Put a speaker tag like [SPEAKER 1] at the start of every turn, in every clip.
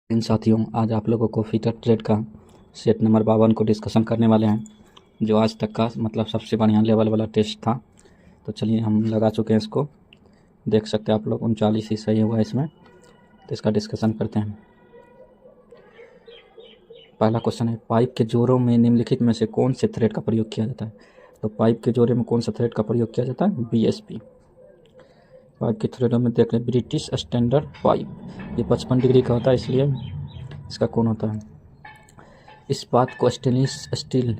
[SPEAKER 1] इन साथियों, आज आप लोगों को फीटर ट्रेड का सेट नंबर 52 को डिस्कशन करने वाले हैं, जो आज तक का मतलब सबसे बढ़िया लेवल वाला टेस्ट था। तो चलिए, हम लगा चुके हैं इसको, देख सकते हैं आप लोग। 39 ही सही हुआ है इसमें, तो इसका डिस्कशन करते हैं। पहला क्वेश्चन है, पाइप के जोड़ों में निम्नलिखित में से कौन से थ्रेड का प्रयोग किया जाता है? तो पाइप के जोड़े में कौन सा थ्रेड का प्रयोग किया जाता है? BSP। पाइप के थ्रेडों में देख लें, ब्रिटिश स्टैंडर्ड पाइप, ये 55 डिग्री का होता है, इसलिए इसका कौन होता है? इस्पात को स्टेनलेस स्टील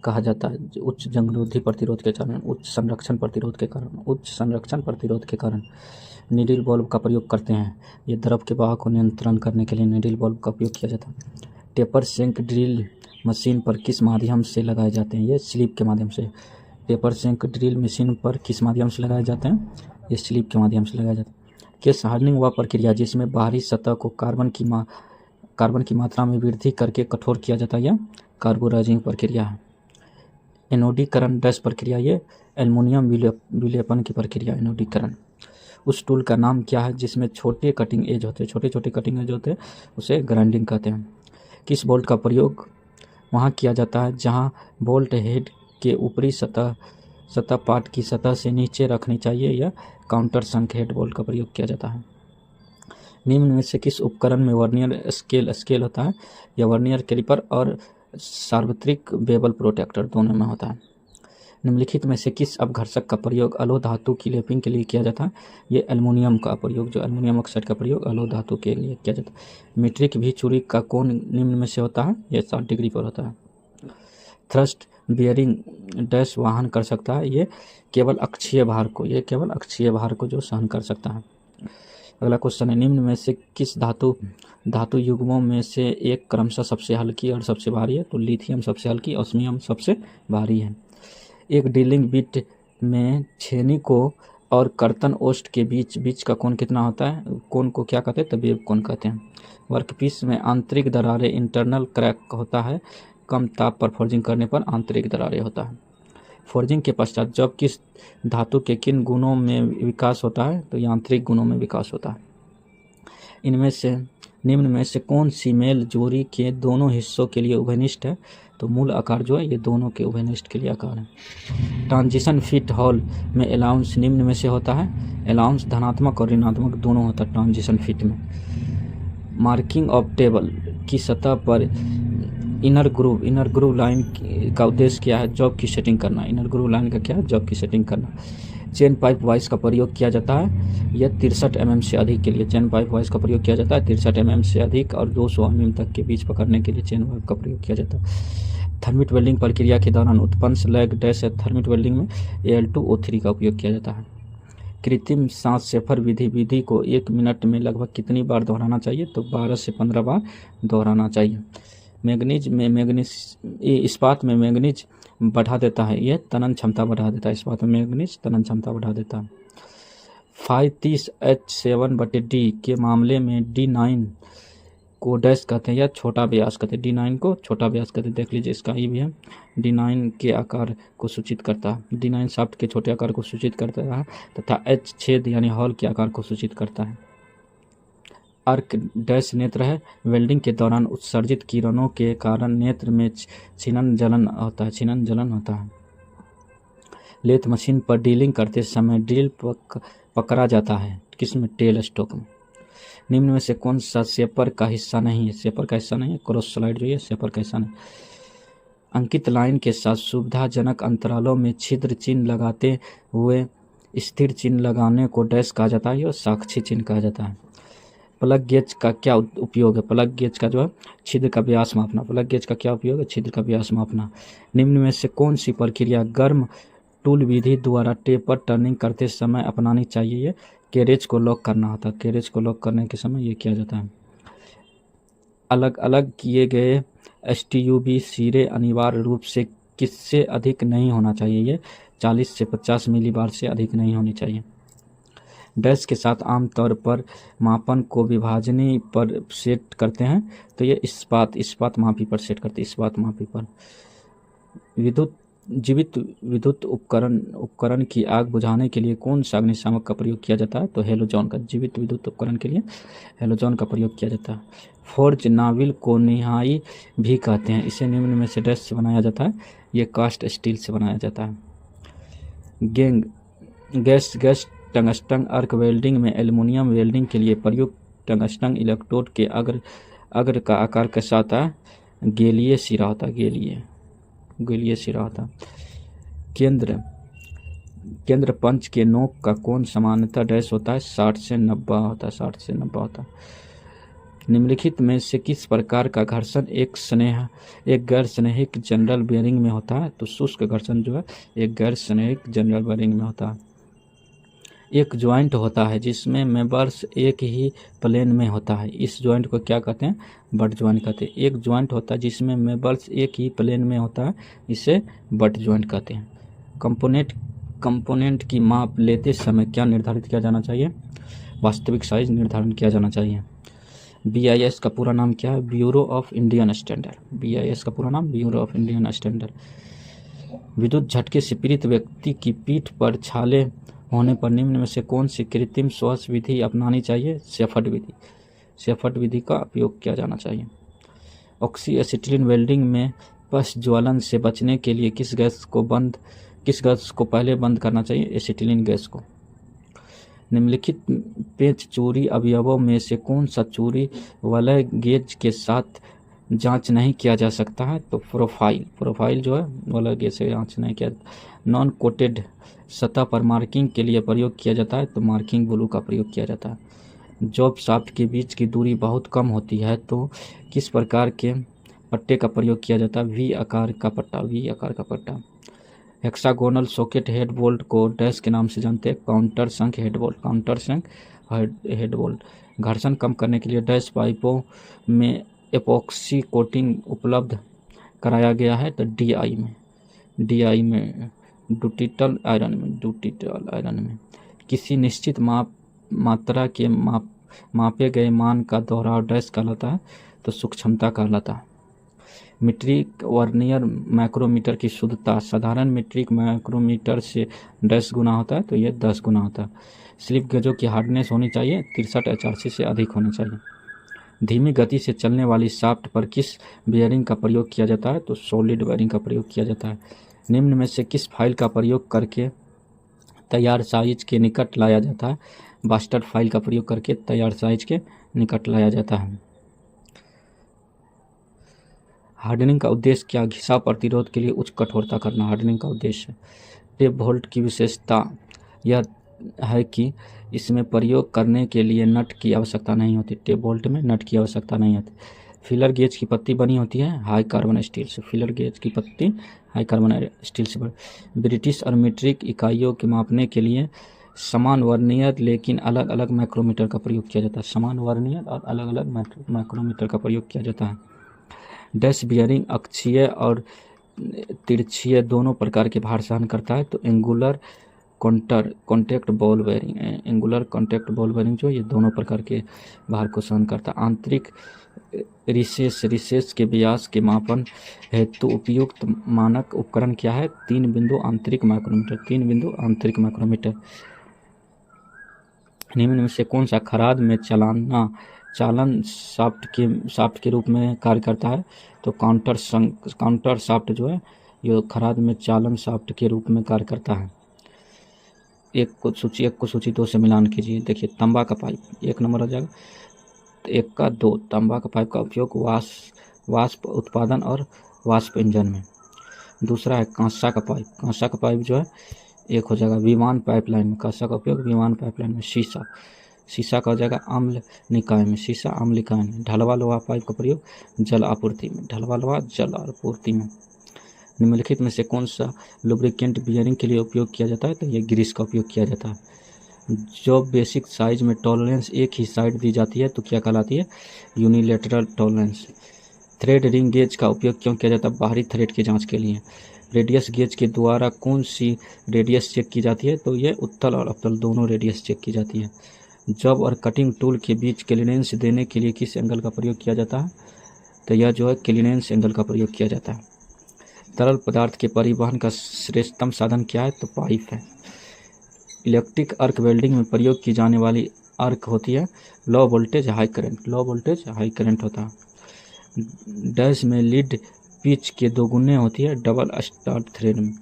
[SPEAKER 1] कहा जाता है, जो उच्च जंगरोधी प्रतिरोध के कारण, उच्च संरक्षण प्रतिरोध के कारण नीडल बल्ब का प्रयोग करते हैं। ये द्रव के बहाव को नियंत्रण करने के लिए नीडल बल्ब का उपयोग किया जाता है। टेपर सेंक ड्रिल मशीन पर किस माध्यम से लगाए जाते हैं? ये स्लिप के माध्यम से। टेपर सेंक ड्रिल मशीन पर किस माध्यम से लगाए जाते हैं? ये स्लिप के माध्यम से लगाए जाते हैं। केस हार्डनिंग वह प्रक्रिया जिसमें बाहरी सतह को कार्बन की मात्रा में वृद्धि करके कठोर किया जाता है, यह कार्बोराइजिंग प्रक्रिया है। एनोडीकरण डैश प्रक्रिया, ये एल्युमिनियम विलेपन की प्रक्रिया, एनोडीकरण। उस टूल का नाम क्या है जिसमें छोटे कटिंग एज होते हैं? छोटे छोटे कटिंग एज होते हैं, उसे ग्राइंडिंग कहते हैं। किस बोल्ट का प्रयोग वहाँ किया जाता है जहाँ बोल्ट हेड के ऊपरी सतह पार्ट की सतह से नीचे रखनी चाहिए? यह काउंटर संक हेड बोल्ट का प्रयोग किया जाता है। निम्न में से किस उपकरण में वर्नियर स्केल होता है? यह वर्नियर कैलिपर और सार्वत्रिक बेवल प्रोटेक्टर दोनों में होता है। निम्नलिखित में से किस अपघर्षक का प्रयोग अलोह धातु की लेपिंग के लिए किया जाता है? ये एल्युमिनियम का प्रयोग, जो एल्युमिनियम ऑक्साइड का प्रयोग अलोह धातु के लिए किया जाता है। मीट्रिक भी चूड़ी का कोण निम्न में से होता है? यह 60 डिग्री पर होता है। थ्रस्ट बियरिंग डैश वहन कर सकता है? ये केवल अक्षीय भार को जो सहन कर सकता है। अगला क्वेश्चन है, निम्न में से किस धातु युग्मों में से एक क्रमशः सबसे हल्की और सबसे भारी है? तो लिथियम सबसे हल्की, ऑस्मियम सबसे भारी है। एक ड्रिलिंग बिट में छेनी को और कर्तन ओस्ट के बीच का कोण कितना होता है? कोण को क्या कहते हैं? तो वेब कोण कहते हैं। वर्कपीस में आंतरिक दरारें, इंटरनल क्रैक होता है, कम ताप पर फोर्जिंग करने पर आंतरिक दरारें होता है। फोर्जिंग के पश्चात जब किस धातु के किन गुणों में विकास होता है? तो यांत्रिक गुणों में विकास होता है। इनमें से निम्न में से कौन सी मेल जोड़ी के दोनों हिस्सों के लिए उभयनिष्ठ है? तो मूल आकार जो है, ये दोनों के उभयनिष्ठ के लिए आकार है। ट्रांजिशन फिट हॉल में अलाउंस निम्न में से होता है? अलाउंस धनात्मक और ऋणात्मक दोनों होता है ट्रांजिशन फिट में। मार्किंग ऑफ टेबल की सतह पर इनर ग्रूव लाइन का उद्देश्य क्या है? जॉब की सेटिंग करना। इनर ग्रूव लाइन का क्या है? जॉब की सेटिंग करना। चेन पाइप वाइस का प्रयोग किया जाता है, यह 63 mm से अधिक के लिए। चेन पाइप वाइस का प्रयोग किया जाता है 63 mm से अधिक और 200 mm तक के बीच पकड़ने के लिए चेन पाइप का प्रयोग किया जाता है। थर्मिट वेल्डिंग प्रक्रिया के दौरान उत्पन्न स्लैग डैश थर्मिट वेल्डिंग में Al2O3 का उपयोग किया जाता है। कृत्रिम सांस शेफर विधि को 1 मिनट में लगभग कितनी बार दोहराना चाहिए? तो 12 से 15 बार दोहराना चाहिए। इस्पात में मैंगनीज बढ़ा देता है, यह तनन क्षमता बढ़ा देता है। इस्पात में मैंगनीज तनन क्षमता बढ़ा देता है। 530H7/D के मामले में D9 को डैश कहते हैं या छोटा व्यास कहते हैं? D9 को छोटा व्यास कहते हैं। देख लीजिए, इसका ई भी है। D9 के आकार को सूचित करता है। D9 शाफ्ट के छोटे आकार को सूचित करता है तथा H छेद यानी हॉल के आकार को सूचित करता है। अर्क डैश नेत्र है। वेल्डिंग के दौरान उत्सर्जित किरणों के कारण नेत्र में छीनन जलन होता है। लेथ मशीन पर ड्रिलिंग करते समय ड्रिल पकड़ा जाता है किसमें? टेल स्टॉक में। निम्न में से कौन सा शेपर का हिस्सा नहीं है? क्रॉस स्लाइड जो है शेपर का हिस्सा नहीं। अंकित लाइन के साथ सुविधाजनक अंतरालों में छिद्र चिन्ह लगाते हुए स्थिर चिन्ह लगाने को डैश कहा जाता है, या साक्षी चिन्ह कहा जाता है। प्लग गेज का क्या उपयोग है? प्लग गेज का जो है छिद्र का व्यास मापना। प्लग गेज का क्या उपयोग है? छिद्र का व्यास मापना। निम्न में से कौन सी प्रक्रिया गर्म टूल विधि द्वारा टेपर टर्निंग करते समय अपनानी चाहिए? ये कैरेज को लॉक करना होता है। कैरेज को लॉक करने के समय ये किया जाता है। अलग अलग किए गए STUB सिरे अनिवार्य रूप से किससे अधिक नहीं होना चाहिए? ये 40 से 50 मिलीबार से अधिक नहीं होनी चाहिए। डैश के साथ आमतौर पर मापन को विभाजनी पर सेट करते हैं, तो ये इस्पात मापी पर सेट करते हैं। इस्पात मापी पर। विद्युत जीवित विद्युत उपकरण की आग बुझाने के लिए कौन सा अग्निशामक का प्रयोग किया जाता है? तो हेलोजन का। जीवित विद्युत उपकरण के लिए हेलोजन का प्रयोग किया जाता है। फोर्ज नाविल को निहाई भी कहते हैं, इसे निम्न में से डैश से बनाया जाता है? ये कास्ट स्टील से बनाया जाता है। गैस टंगस्टन आर्क वेल्डिंग में एल्युमिनियम वेल्डिंग के लिए प्रयुक्त टंगस्टन इलेक्ट्रोड के अग्र का आकार कैसा होता है? गेलीय सिरा होता है। गेलीय सिरा होता है। केंद्र पंच के नोक का कोण सामान्यतः डैश होता है? 60 से 90 होता है। 60 से 90 होता है। निम्नलिखित में से किस प्रकार का घर्षण एक गैर स्नेहिक जनरल बेयरिंग में होता है? तो शुष्क घर्षण जो है एक गैर स्नेहिक जनरल बेयरिंग में होता है। एक ज्वाइंट होता है जिसमें मेंबर्स एक ही प्लेन में होता है, इस ज्वाइंट को क्या कहते हैं? बट ज्वाइंट कहते हैं। एक ज्वाइंट होता है जिसमें मेंबर्स एक ही प्लेन में होता है, इसे बट ज्वाइंट कहते हैं। कंपोनेंट की माप लेते समय क्या निर्धारित किया जाना चाहिए? वास्तविक साइज निर्धारण किया जाना चाहिए। BIS का पूरा नाम क्या है? Bureau of Indian standard. BIS का पूरा नाम ब्यूरो ऑफ इंडियन स्टैंडर्ड। विद्युत झटके से पीड़ित व्यक्ति की पीठ पर छाले होने पर निम्न में से कौन सी कृत्रिम श्वास विधि अपनानी चाहिए? शेफर्ड विधि। शेफर्ड विधि का उपयोग किया जाना चाहिए। ऑक्सी एसिटिलीन वेल्डिंग में पश ज्वलन से बचने के लिए किस गैस को पहले बंद करना चाहिए? एसिटिलीन गैस को। निम्नलिखित पेंच चूड़ी अवयवों में से कौन सा चूड़ी वलय गेज के साथ जांच नहीं किया जा सकता है? तो प्रोफाइल जो है वलय गेज से जांच नहीं किया। नॉन कोटेड सतह पर मार्किंग के लिए प्रयोग किया जाता है? तो मार्किंग ब्लू का प्रयोग किया जाता है। जॉब शाफ्ट के बीच की दूरी बहुत कम होती है तो किस प्रकार के पट्टे का प्रयोग किया जाता है? V आकार का पट्टा। हेक्सागोनल सॉकेट हेड बोल्ट को डैश के नाम से जानते हैं? काउंटर संक हेड बोल्ट। घर्षण कम करने के लिए डैश पाइपों में एपॉक्सी कोटिंग उपलब्ध कराया गया है? तो DI में ड्यूटिटल आयरन में। किसी निश्चित मात्रा के मापे गए मान का दोहराव डैश कहलाता है? तो सूक्ष्मता कहलाता है। मीट्रिक वर्नियर माइक्रोमीटर की शुद्धता साधारण मीट्रिक माइक्रोमीटर से 10 गुना होता है? तो ये 10 गुना होता है। स्लिप गेजों की हार्डनेस होनी चाहिए 63 HRC से अधिक होनी चाहिए। धीमी गति से चलने वाली शाफ्ट पर किस बेयरिंग का प्रयोग किया जाता है? तो सॉलिड बेयरिंग का प्रयोग किया जाता है। निम्न में से किस फाइल का प्रयोग करके तैयार साइज के निकट लाया जाता है? बास्टर फाइल का प्रयोग करके तैयार साइज के निकट लाया जाता है। हार्डनिंग का उद्देश्य क्या? घिसाव प्रतिरोध के लिए उच्च कठोरता करना हार्डनिंग का उद्देश्य। टेप बोल्ट की विशेषता यह है कि इसमें प्रयोग करने के लिए नट की आवश्यकता नहीं होती। टेप बोल्ट में नट की आवश्यकता नहीं होती। फिलर गेज की पत्ती बनी होती है हाई कार्बन स्टील से। फिलर गेज की पत्ती हाई कार्बन स्टील से। ब्रिटिश और मीट्रिक इकाइयों के मापने के लिए समान वर्नियर लेकिन अलग अलग माइक्रोमीटर का प्रयोग किया जाता है। समान वर्नियर और अलग अलग माइक्रोमीटर का प्रयोग किया जाता है। डैश बियरिंग अक्षीय और तिरछीय दोनों प्रकार के भार सहन करता है? तो एंगुलर कॉन्टैक्ट बॉल बेयरिंग जो ये दोनों प्रकार के भार को सहन करता है। आंतरिक रिसेस के व्यास के मापन हेतु उपयुक्त मानक उपकरण क्या है? 3 बिंदु आंतरिक माइक्रोमीटर। निम्न में से कौन सा खराद में चालन शाफ्ट के रूप में कार्य करता है? तो काउंटर शाफ्ट जो है ये खराद में चालन शाफ्ट के रूप में कार्य करता है। एक को सूची 2 से मिलान कीजिए। देखिए तांबा का पाइप 1 नंबर आ जाएगा। 1 का 2 तांबा का पाइप का उपयोग वाष्प उत्पादन और वाष्प इंजन में। दूसरा है कांसा का पाइप जो है 1 हो जाएगा विमान पाइपलाइन में। कांसा का उपयोग विमान पाइपलाइन में। शीशा का हो जाएगा अम्ल निकाय में। ढलवा लोहा पाइप का प्रयोग जल आपूर्ति में। निम्नलिखित में से कौन सा लुब्रिकेंट बियरिंग के लिए उपयोग किया जाता है? तो ये ग्रीस का उपयोग किया जाता है। जो बेसिक साइज में टॉलरेंस एक ही साइड दी जाती है तो क्या कहलाती है? Unilateral tolerance. Thread ring gauge का उपयोग क्यों किया जाता है? बाहरी थ्रेड की जांच के लिए। रेडियस गेज के द्वारा कौन सी रेडियस चेक की जाती है? तो ये उत्तल और अवतल दोनों रेडियस चेक की जाती है। जॉब और कटिंग टूल के बीच क्लीनेंस देने के लिए किस एंगल का प्रयोग किया जाता है? तो यह जो है क्लीनेंस एंगल का प्रयोग किया जाता है। तरल पदार्थ के परिवहन का श्रेष्ठतम साधन क्या है? तो पाइप है। इलेक्ट्रिक अर्क वेल्डिंग में प्रयोग की जाने वाली अर्क होती है low voltage high current. Low voltage high current होता है। डैश में लीड पिच के 2 गुने होती है डबल स्टार्ट थ्रेड में।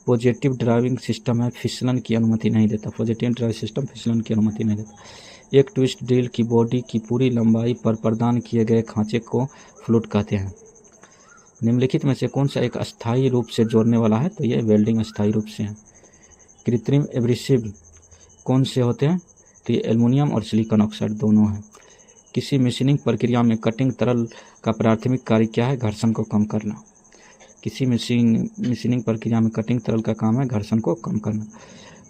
[SPEAKER 1] पॉजिटिव ड्राइविंग सिस्टम है, फिसलन की अनुमति नहीं देता। पॉजिटिव ड्राइविंग सिस्टम फिसलन की अनुमति नहीं देता। एक ट्विस्ट ड्रिल की बॉडी की पूरी लंबाई पर प्रदान किए गए खांचे को फ्लूट कहते हैं। निम्नलिखित में से कौन सा एक अस्थायी रूप से जोड़ने वाला है? तो यह वेल्डिंग अस्थायी रूप से है। कृत्रिम एब्रेसिव कौन से होते हैं? तो ये एल्युमिनियम और सिलिकॉन ऑक्साइड दोनों हैं। किसी मशीनिंग प्रक्रिया में कटिंग तरल का प्राथमिक कार्य क्या है? घर्षण को कम करना। किसी मशीनिंग प्रक्रिया में कटिंग तरल का काम है घर्षण को कम करना।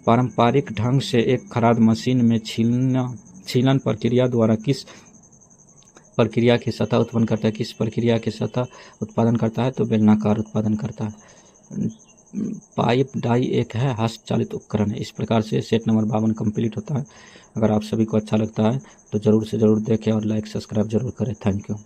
[SPEAKER 1] पारंपरिक ढंग से एक खराद मशीन में छीलन प्रक्रिया द्वारा किस प्रक्रिया की सतह उत्पन्न करता है? किस प्रक्रिया की सतह उत्पादन करता है? तो बेलनाकार उत्पादन करता है। पाइप डाई एक है हस्तचालित उपकरण है। इस प्रकार से सेट नंबर 52 कंप्लीट होता है। अगर आप सभी को अच्छा लगता है तो ज़रूर से ज़रूर देखें और लाइक सब्सक्राइब जरूर करें। Thank you.